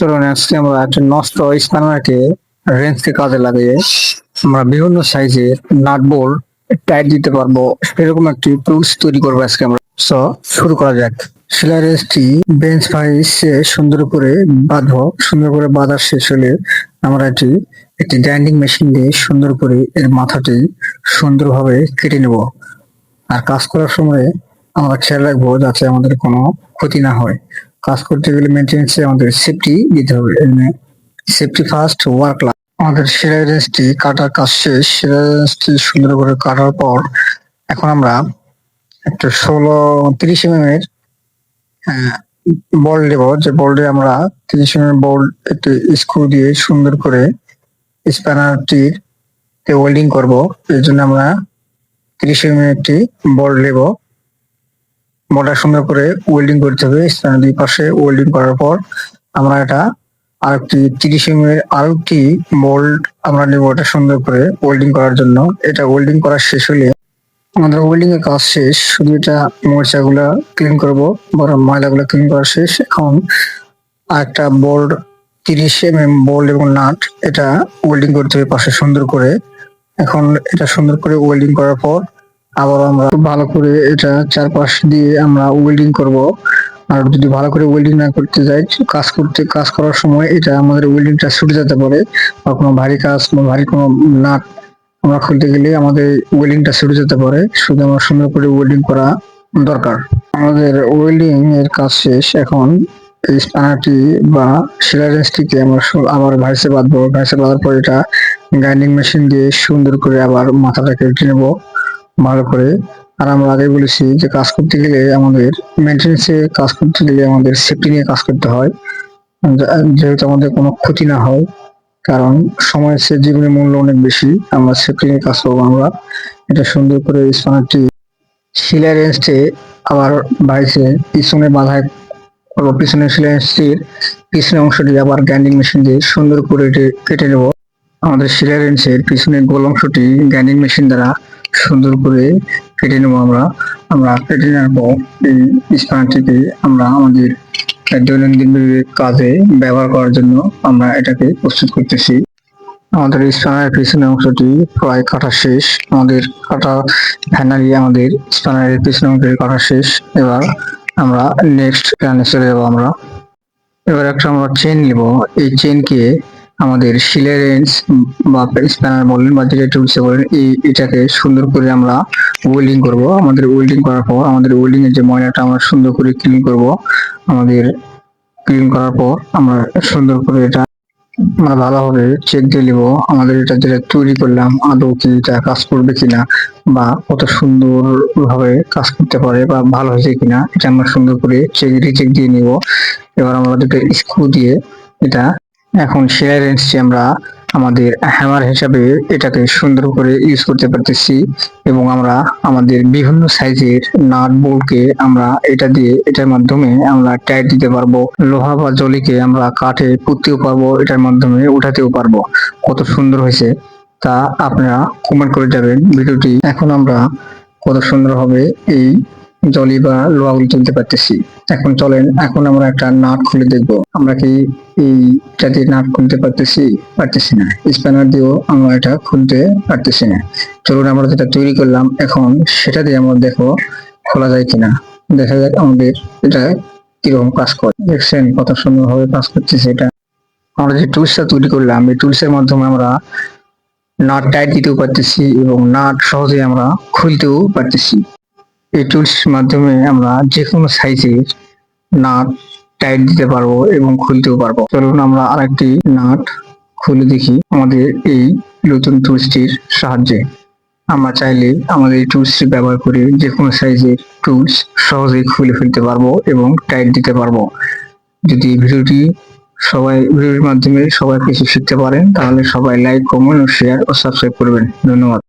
চলুন আজকে আমরা একটা নষ্ট স্প্যানারকে রেঞ্জকে কাজে লাগিয়ে আমরা বিভিন্ন সাইজের নাট বোল্ট টাইট দিতে পারবো, এরকম একটি টুলস তৈরি করবো আজকে আমরা। সো শুরু করা যাক। সেলাই রেঞ্জটি বেঞ্চ ভাইসে সুন্দর করে বাঁধবো। সুন্দর করে বাঁধা শেষ হলে আমরা একটি গ্রাইন্ডিং মেশিন দিয়ে সুন্দর করে এর মাথাটি সুন্দরভাবে কেটে নেব। আর কাজ করার সময় আমরা খেয়াল রাখবো যাতে আমাদের কোনো ক্ষতি না হয়। কাজ করতে গেলে মেনটেন্যান্সে আমাদের সেফটি দিতে হবে। Safety first, work last. আমাদের সেলাই রেঞ্জটি কাটার কাজ শেষ। সেলাই রেঞ্জটি সুন্দর করে কাটার পর এখন আমরা একটা 30 mm এর বল দেবো। যে বলটি আমরা 30 mm বল একটি স্ক্রু দিয়ে সুন্দর করে স্প্যানারটির ওয়েল্ডিং করব। এর জন্য আমরা 30 mm একটি বল নেব। বলটা সুন্দর করে ওয়েল্ডিং করতে হবে। স্প্যানার দুই পাশে ওয়েল্ডিং করার পর আমরা আরেকটি 30 mm এর আরেকটি বোল্ট আমরা নেব, এটা সুন্দর করে ওয়েল্ডিং করার জন্য। এটা ওয়েল্ডিং করা শেষ হলে আমাদের ওয়েল্ডিং এর কাজ শেষ। শুধু এটা মোর্চাগুলা ক্লিন করবো, বড় ময়লাগুলো ক্লিন করা শেষ। এখন আরেকটা বোল্ট 30 mm বোল্ট এবং নাট এটা ওয়েল্ডিং করতে হবে পাশে সুন্দর করে। এখন এটা সুন্দর করে ওয়েল্ডিং করার পর আবার আমরা ভালো করে এটা চারপাশ দিয়ে আমরা ওয়েল্ডিং করব। আর যদি ভালো করে ওয়েল্ডিং না করতে যাই, কাজ করার সময় এটা আমাদের ওয়েল্ডিংটা ছুটে যেতে পারে, বা কোনো ভারী কাজ বা ভারী কোনো নাট আমরা খুলতে গেলে আমাদের ওয়েল্ডিংটা ছুটে যেতে পারে। শুধু আমরা সুন্দর করে ওয়েল্ডিং করা দরকার। আমাদের ওয়েল্ডিং এর কাজ শেষ। এখন এই স্প্যানারটি বা সেলাই রেঞ্জটিকে আমরা আবার ভাইসে বাঁধবো। ভাইসে বাঁধার পর এটা গ্রাইন্ডিং মেশিন দিয়ে সুন্দর করে আবার মাথাটা কেটে নেবো ভালো করে। আর আমরা আগে বলেছি যে কাজ করতে গেলে আমাদের মেনটেন্যান্সে কাজ করতে গেলে আমাদের সেফটি নিয়ে কাজ করতে হয়, যেহেতু আমাদের কোনো ক্ষতি না হয়। কারণ সময়ের চেয়ে জীবনের মূল্য অনেক বেশি। আমরা সেফটি নিয়ে কাজ করবো। আমরা এটা সুন্দর করে স্প্যানারটি সেলাই রেঞ্জটি আবার বাইসে পিছনে বাঁধায় করবো। পিছনে সেলাই রেঞ্জটির পিছনের অংশটি আবার গ্রাইন্ডিং মেশিন দিয়ে সুন্দর করে কেটে নেব। আমাদের সেলাই রেঞ্জের পিছনের গোল অংশটি গ্রাইন্ডিং মেশিন দ্বারা সুন্দর করে কেটে নেবো। আমরা কেটে নেওয়ার পর এই স্প্যানারটিকে আমরা আমাদের দৈনন্দিন কাজে ব্যবহার করার জন্য আমরা এটাকে প্রস্তুত করতেছি। আমাদের স্প্যানারের পিছনের অংশটি প্রায় কাটা শেষ। আমাদের আমাদের স্প্যানারের পিছনের অংশটি কাটা শেষ। এবার আমরা নেক্সট প্ল্যানে চলে যাবো। এবার আমরা চেন নিব। এই চেনকে আমাদের সেলাই রেঞ্জ বা স্প্যানার বলেন বা যেটা টুলসে বলেন, এটাকে সুন্দর করে আমরা ওয়েল্ডিং করব। আমাদের ওয়েল্ডিং করার পর আমাদের ওয়েল্ডিং এর যে ময়লাটা আমরা সুন্দর করে ক্লিন করব। আমাদের ক্লিন করার পর আমরা সুন্দর করে এটা আমরা ভালোভাবে চেক দিয়ে নিব। আমাদের এটা যেটা তৈরি করলাম আদৌ কি এটা কাজ করবে কিনা, বা কত সুন্দর ভাবে কাজ করতে পারে, বা ভালো হয়েছে কিনা, এটা আমরা সুন্দর করে রিচেক দিয়ে নিব। এবার আমরা দুটো স্ক্রু দিয়ে এটা এখন সেলাই রেঞ্জটি আমরা আমাদের হ্যামার হিসাবে এটাকে সুন্দর করে ইউজ করতে পারতেছি, এবং আমরা আমাদের বিভিন্ন সাইজের নাট বোল্টকে আমরা এটার মাধ্যমে আমরা টাইট দিতে পারবো। লোহা বা জলিকে আমরা কাঠে পুঁততেও পারবো, এটার মাধ্যমে উঠাতেও পারবো। কত সুন্দর হয়েছে তা আপনারা কমেন্ট করে যাবেন ভিডিওটি। এখন আমরা কত সুন্দর হবে এই জলি বা লোহাগুলি তুলতে পারতেছি। এখন চলেন আমরা একটা নাট খুলে দেখবো আমরা কি এইটা দিয়ে নাট খুলতে পারতেছি না। স্প্যানার দিয়েও আমরা এটা খুলতে পারতেছি না। চলুন আমরা যেটা তৈরি করলাম এখন সেটা দিয়ে আমরা দেখো খোলা যায় কিনা। দেখা যাক আমাদের এটা কিরকম কাজ করে। দেখছেন কত সুন্দর ভাবে কাজ করতেছে এটা। আমরা যে টুলসটা তৈরি করলাম এই টুলসের মাধ্যমে আমরা নাট টাইট দিতেও পারতেছি এবং নাট সহজে আমরা খুলতেও পারতেছি। এই টুলস মাধ্যমে আমরা যে কোনো সাইজের নাট টাইট দিতে পারবো এবং খুলতেও পারবো। চলুন আমরা আরেকটি নাট খুলে দেখি আমাদের এই নতুন টুলসটির সাহায্যে। আমরা চাইলে আমাদের এই টুলসটি ব্যবহার করে যে কোনো সাইজের টুলস সহজেই খুলে ফেলতে পারবো এবং টাইট দিতে পারবো। যদি ভিডিওর মাধ্যমে সবাই কিছু শিখতে পারেন তাহলে সবাই লাইক, কমেন্ট ও শেয়ার ও সাবস্ক্রাইব করবেন। ধন্যবাদ।